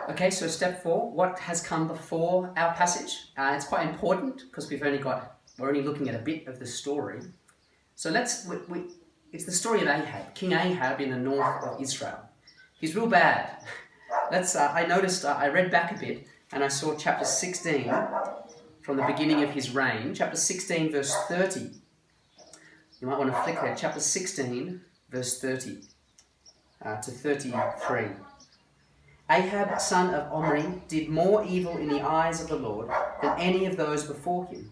Okay, so step 4, what has come before our passage? It's quite important because we're only looking at a bit of the story. So it's the story of Ahab, King Ahab in the north of Israel. He's real bad. I read back a bit and I saw chapter 16 from the beginning of his reign, chapter 16 verse 30. You might want to flick there, chapter 16 verse 30 to 33. Ahab, son of Omri, did more evil in the eyes of the Lord than any of those before him.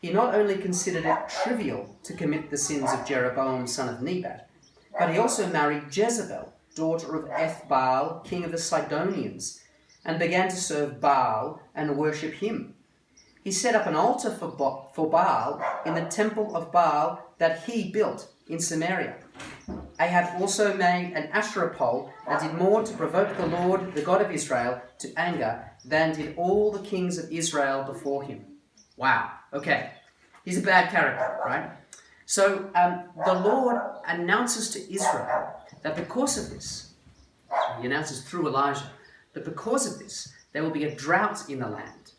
He not only considered it trivial to commit the sins of Jeroboam, son of Nebat, but he also married Jezebel, daughter of Ethbaal, king of the Sidonians, and began to serve Baal and worship him. He set up an altar for Baal in the temple of Baal that he built in Samaria. Ahab also made an Asherah pole and did more to provoke the Lord, the God of Israel, to anger than did all the kings of Israel before him. Wow, okay. He's a bad character, right? So the Lord announces to Israel that because of this, he announces through Elijah, that because of this, there will be a drought in the land.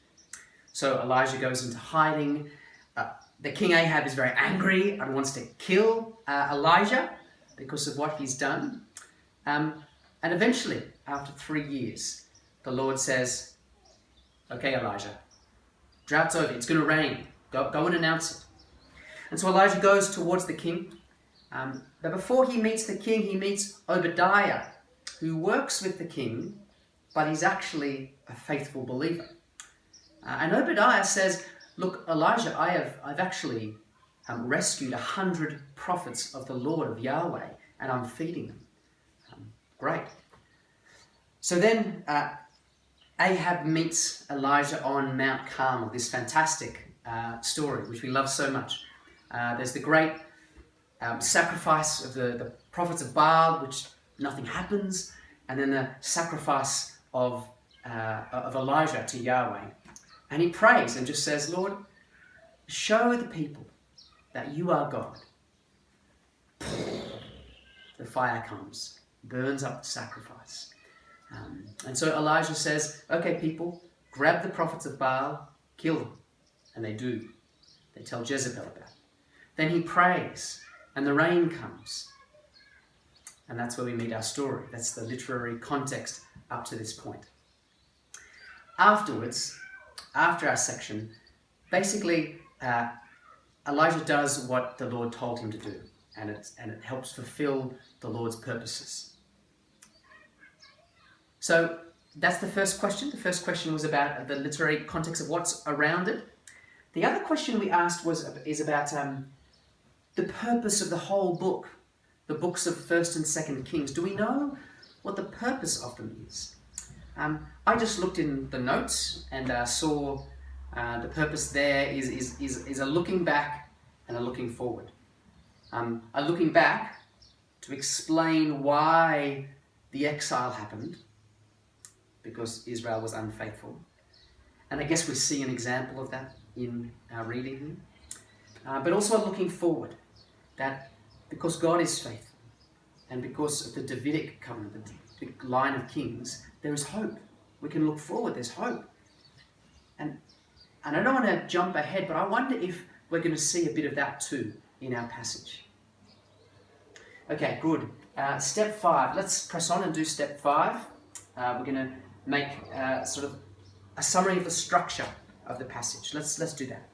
So Elijah goes into hiding. The king Ahab is very angry and wants to kill Elijah because of what he's done. And eventually, after 3 years, the Lord says, okay, Elijah, drought's over. It's going to rain. Go and announce it. And so Elijah goes towards the king. But before he meets the king, he meets Obadiah, who works with the king, but he's actually a faithful believer. And Obadiah says, look, Elijah, I've actually rescued 100 prophets of the Lord of Yahweh, and I'm feeding them. Great. So then Ahab meets Elijah on Mount Carmel, this fantastic story, which we love so much. There's the great sacrifice of the prophets of Baal, which nothing happens, and then the sacrifice of Elijah to Yahweh. And he prays and just says, Lord, show the people that you are God. The fire comes, burns up the sacrifice. And so Elijah says, okay, people, grab the prophets of Baal, kill them. And they do. They tell Jezebel about it. Then he prays, and the rain comes. And that's where we meet our story. That's the literary context up to this point. Afterwards, after our section, basically Elijah does what the Lord told him to do, and it helps fulfill the Lord's purposes. So that's the first question. The first question was about the literary context of what's around it. The other question we asked is about the purpose of the whole book, the books of 1st and 2nd Kings. Do we know what the purpose of them is? I just looked in the notes and saw the purpose there is a looking back and a looking forward. A looking back to explain why the exile happened, because Israel was unfaithful. And I guess we see an example of that in our reading here. But also looking forward, that because God is faithful and because of the Davidic covenant, the line of kings, there is hope. We can look forward, there's hope. And I don't want to jump ahead, but I wonder if we're going to see a bit of that too in our passage. Okay, good. Step 5. Let's press on and do step 5. We're going to make sort of a summary of the structure of the passage. Let's do that.